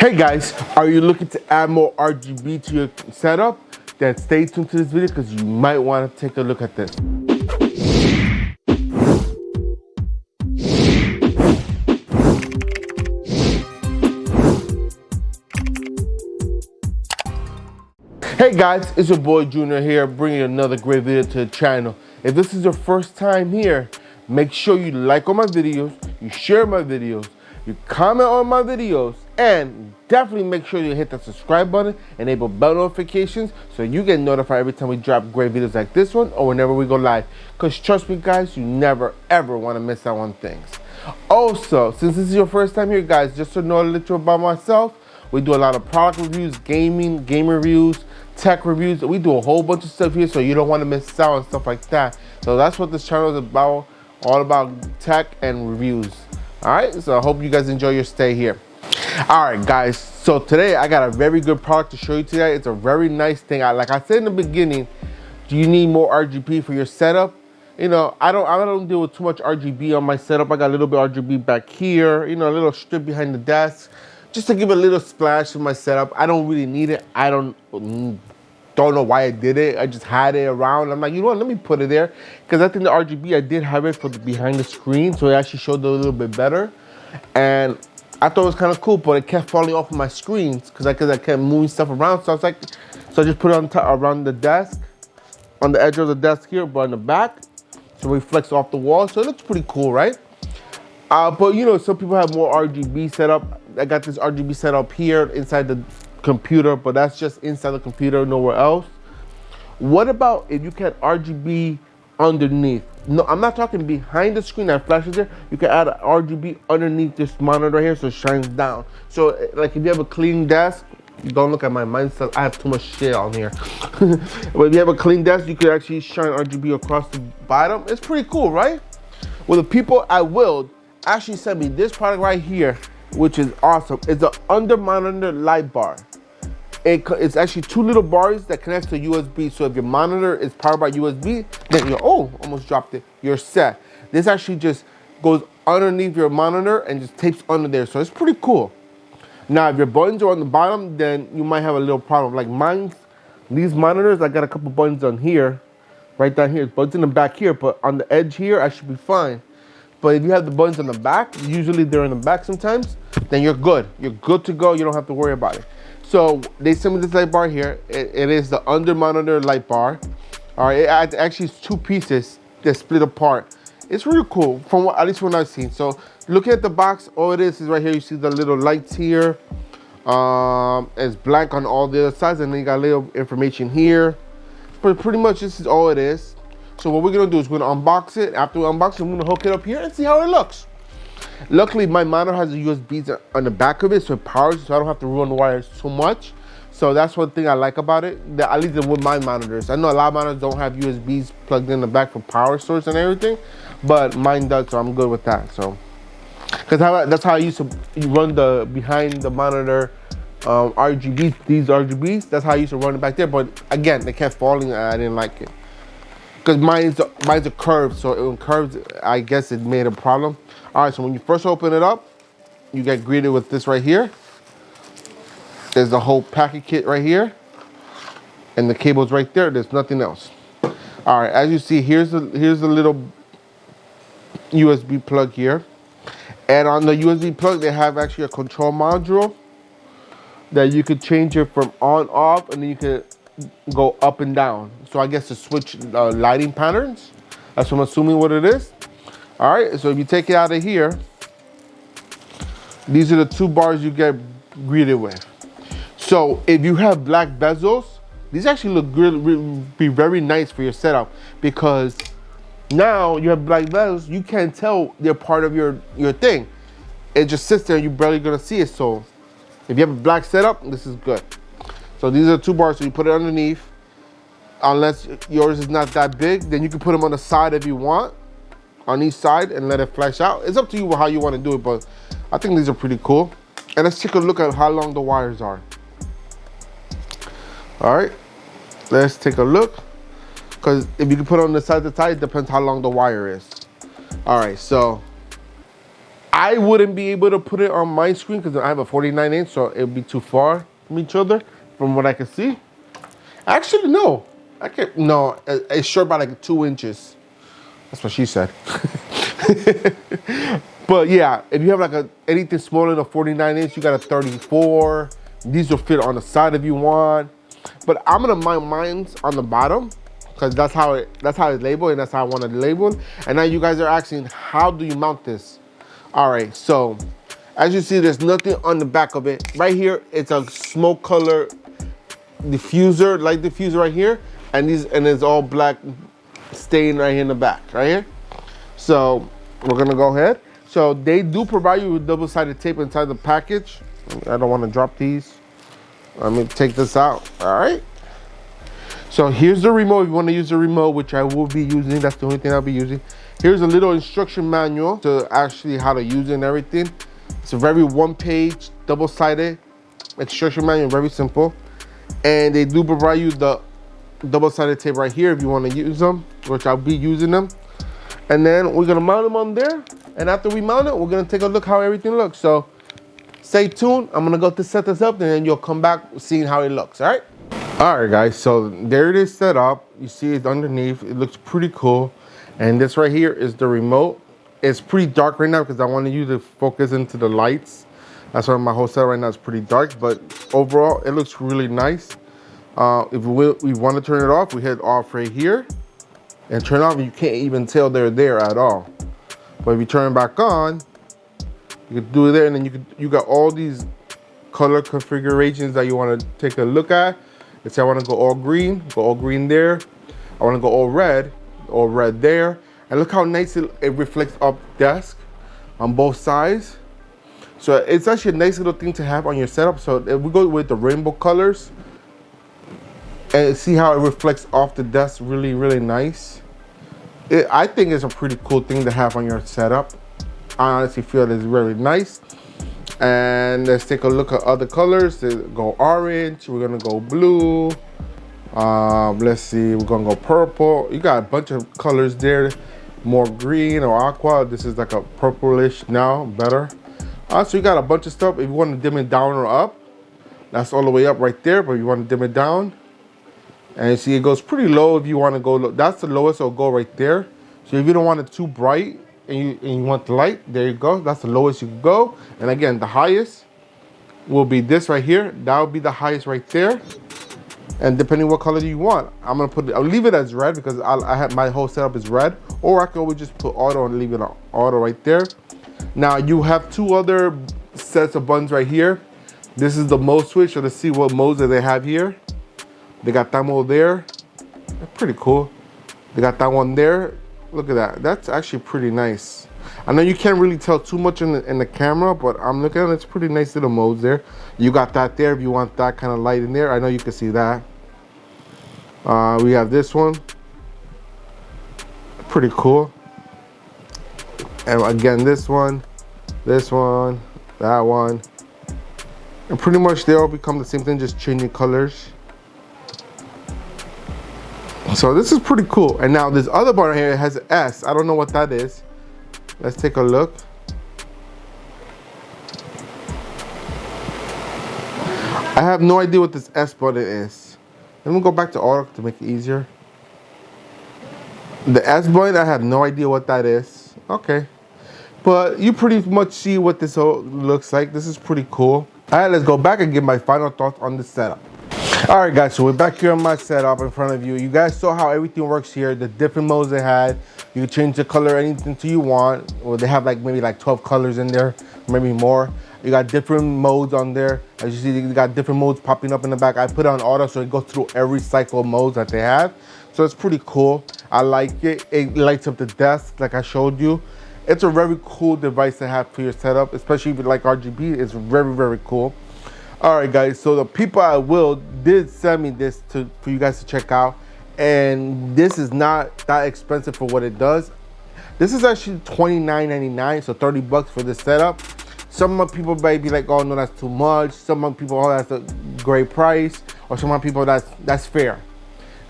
Hey guys, are you looking to add more RGB to your setup? Then stay tuned to this video because you might want to take a look at this. Hey guys, it's your boy Junior here, bringing another great video to the channel. If this is your first time here, make sure you like all my videos, you share my videos, you comment on my videos, and definitely make sure you hit the subscribe button, enable bell notifications so you get notified every time we drop great videos like this one or whenever we go live. Because trust me guys, you never ever want to miss out on things. Also, since this is your first time here guys, just to know a little about myself, we do a lot of product reviews, game reviews, tech reviews. We do a whole bunch of stuff here, so you don't want to miss out on stuff like that. So that's what this channel is about, all about tech and reviews. All right, so I hope you guys enjoy your stay here. All right guys, so today I got a very good product to show you today. It's a very nice thing. Like I said in the beginning, do you need more RGB for your setup? You know, I don't deal with too much RGB on my setup. I got a little bit of RGB back here, you know, a little strip behind the desk, just to give a little splash in my setup. I don't really need it. I don't know why I did it. I just had it around. I'm like, you know what, let me put it there. Because I think the RGB, I did have it for the behind the screen, so it actually showed a little bit better. And I thought it was kind of cool, but it kept falling off of my screens because I kept moving stuff around. So I was like, so I just put it on top, around the desk, on the edge of the desk here, but on the back, so it reflects off the wall. So it looks pretty cool, right? But you know, some people have more RGB setup. I got this RGB set up here inside the computer, but that's just inside the computer, nowhere else. What about if you can RGB underneath? No, I'm not talking behind the screen that flashes there. You can add an RGB underneath this monitor right here so it shines down. So like if you have a clean desk, don't look at my mindset, I have too much shit on here. But if you have a clean desk, you could actually shine RGB across the bottom. It's pretty cool, right? Well, the people at WILLED actually sent me this product right here, which is awesome. It's an under monitor light bar. It's actually two little bars that connects to USB. So if your monitor is powered by USB, then you're, oh, almost dropped it, you're set. This actually just goes underneath your monitor and just tapes under there. So it's pretty cool. Now, if your buttons are on the bottom, then you might have a little problem. Like mine, these monitors, I got a couple buttons on here, right down here. Buttons in the back here, but on the edge here, I should be fine. But if you have the buttons on the back, usually they're in the back sometimes, then you're good. You're good to go. You don't have to worry about it. So they sent me this light bar here. It is the under monitor light bar. All right, it actually is two pieces that split apart. It's really cool, from at least from what I've seen. So looking at the box, all it is right here. You see the little lights here. It's blank on all the other sides, and then you got a little information here. But pretty much this is all it is. So what we're gonna do is we're gonna unbox it. After we unbox it, I'm gonna hook it up here and see how it looks. Luckily, my monitor has the USBs on the back of it, so it powers, so I don't have to run the wires too much. So that's one thing I like about it, that at least with my monitors. I know a lot of monitors don't have USBs plugged in the back for power source and everything, but mine does, so I'm good with that. So, because that's how I used to run the behind the monitor RGBs, these RGBs. That's how I used to run it back there. But again, they kept falling, and I didn't like it. Because mine's a curve, so when curves, I guess it made a problem. All right, so when you first open it up, you get greeted with this right here. There's the whole packet kit right here, and the cable's right there. There's nothing else. All right, as you see, here's the little USB plug here, and on the USB plug, they have actually a control module that you could change it from on off, and then you could go up and down. So I guess to switch lighting patterns. That's what I'm assuming what it is. All right, so if you take it out of here, these are the two bars you get greeted with. So if you have black bezels, these actually look good, be very nice for your setup, because now you have black bezels, you can't tell they're part of your thing. It just sits there and you're barely gonna see it. So if you have a black setup, this is good. So these are two bars, so you put it underneath. Unless yours is not that big, then you can put them on the side if you want, on each side, and let it flash out. It's up to you how you want to do it, but I think these are pretty cool. And let's take a look at how long the wires are. All right, let's take a look. Because if you can put it on the side to side, it depends how long the wire is. All right, so I wouldn't be able to put it on my screen because I have a 49-inch, so it would be too far from each other, from what I can see. Actually, no. I can't. No, it's short by like 2 inches. That's what she said. But yeah, if you have like anything smaller than a 49-inch, you got a 34. These will fit on the side if you want. But I'm gonna mount mine on the bottom because that's how it's labeled and that's how I want it labeled. And now you guys are asking, how do you mount this? All right, so as you see, there's nothing on the back of it. Right here, it's a smoke color diffuser, light diffuser right here, and it's all black stain right here in the back, right here. So we're gonna go ahead. So they do provide you with double-sided tape inside the package. I don't want to drop these. Let me take this out. All right. So here's the remote. If you want to use the remote, which I will be using, that's the only thing I'll be using. Here's a little instruction manual to actually how to use it and everything. It's a very one-page, double-sided instruction manual, very simple. And they do provide you the double-sided tape right here if you want to use them, which I'll be using them. And then we're gonna mount them on there. And after we mount it, we're gonna take a look how everything looks. So stay tuned. I'm gonna go to set this up and then you'll come back seeing how it looks, all right? All right, guys, so there it is set up. You see it underneath. It looks pretty cool. And this right here is the remote. It's pretty dark right now because I wanted you to focus into the lights. That's why my whole setup right now is pretty dark, but overall, it looks really nice. If we want to turn it off, we hit off right here and turn off. You can't even tell they're there at all. But if you turn it back on, you can do it there, and then you got all these color configurations that you want to take a look at. Let's say I want to go all green there. I want to go all red there. And look how nice it reflects up desk on both sides. So it's actually a nice little thing to have on your setup. So if we go with the rainbow colors and see how it reflects off the desk, really, really nice. I think it's a pretty cool thing to have on your setup. I honestly feel it's very nice. And let's take a look at other colors. Go orange, we're gonna go blue. Let's see, we're gonna go purple. You got a bunch of colors there. More green or aqua. This is like a purplish now, better. So you got a bunch of stuff. If you want to dim it down or up, that's all the way up right there. But if you want to dim it down, and you see it goes pretty low if you want to go low. That's the lowest, it'll go right there. So if you don't want it too bright and you want the light, there you go. That's the lowest you can go. And again, the highest will be this right here. That will be the highest right there. And depending what color you want, I'll leave it as red because I have my whole setup is red. Or I can always just put auto and leave it on auto right there. Now you have two other sets of buttons right here. This is the mode switch, so let's see what modes that they have here. They got that mode there. That's pretty cool. They got that one there. Look at that. That's actually pretty nice. I know you can't really tell too much in the camera, but I'm looking at it. It's pretty nice little modes there. You got that there if you want that kind of light in there. I know you can see that. We have this one. Pretty cool. And again, this one, that one. And pretty much they all become the same thing, just changing colors. So this is pretty cool. And now this other button here has an S. I don't know what that is. Let's take a look. I have no idea what this S button is. Let me go back to auto to make it easier. The S button, I have no idea what that is. Okay. But you pretty much see what this whole looks like. This is pretty cool. All right, let's go back and give my final thoughts on the setup. All right, guys, so we're back here on my setup in front of you. You guys saw how everything works here, the different modes they had. You can change the color anything to you want. Or they have maybe 12 colors in there, maybe more. You got different modes on there. As you see, you got different modes popping up in the back. I put it on auto so it goes through every cycle of modes that they have. So it's pretty cool. I like it. It lights up the desk like I showed you. It's a very cool device to have for your setup, especially if you like RGB. It's very, very cool. All right, guys, so the people at WILLED did send me this for you guys to check out. And this is not that expensive for what it does. This is actually $29.99, so 30 bucks for this setup. Some people might be like, oh no, that's too much. Some people, oh, that's a great price. Or some people, that's fair.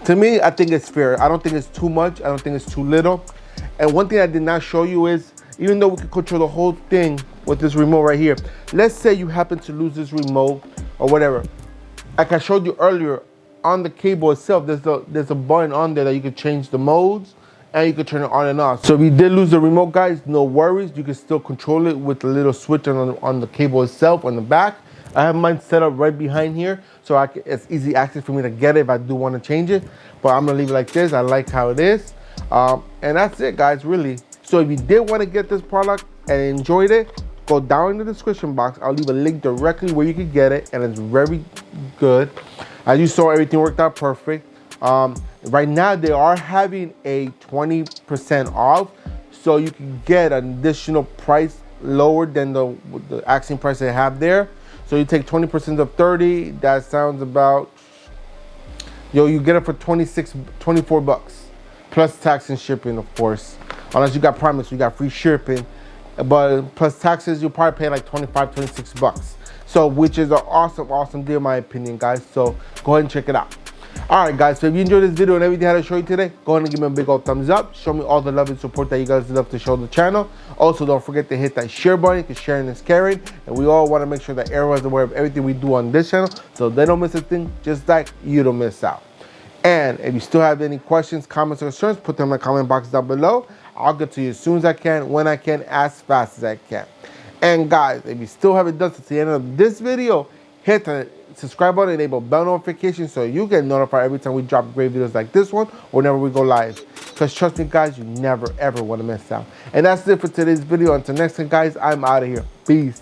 To me, I think it's fair. I don't think it's too much. I don't think it's too little. And one thing I did not show you is even though we can control the whole thing with this remote right here. Let's say you happen to lose this remote or whatever. Like I showed you earlier, on the cable itself, there's a button on there that you can change the modes and you can turn it on and off. So if you did lose the remote, guys, no worries. You can still control it with the little switch on the cable itself on the back. I have mine set up right behind here, so it's easy access for me to get it if I do want to change it. But I'm gonna leave it like this. I like how it is. And that's it, guys, really. So if you did want to get this product and enjoyed it, go down in the description box. I'll leave a link directly where you can get it, and it's very good. As you saw, everything worked out perfect. Right now, they are having a 20% off, so you can get an additional price lower than the asking price they have there. So you take 20% of 30, that sounds about, you get it for 24 bucks, plus tax and shipping, of course. Unless you got Prime, so you got free shipping. But plus taxes, you'll probably pay like 25, 26 bucks. So, which is an awesome, awesome deal in my opinion, guys. So go ahead and check it out. All right, guys, so if you enjoyed this video and everything I had to show you today, go ahead and give me a big old thumbs up. Show me all the love and support that you guys love to show the channel. Also, don't forget to hit that share button, because sharing is caring. And we all want to make sure that everyone's aware of everything we do on this channel, so they don't miss a thing, just like you don't miss out. And if you still have any questions, comments, or concerns, put them in the comment box down below. I'll get to you as soon as I can, when I can, as fast as I can. And guys, if you still haven't done since the end of this video, hit the subscribe button, enable bell notifications so you get notified every time we drop great videos like this one or whenever we go live. Because trust me, guys, you never ever want to miss out. And that's it for today's video. Until next time, guys, I'm out of here. Peace.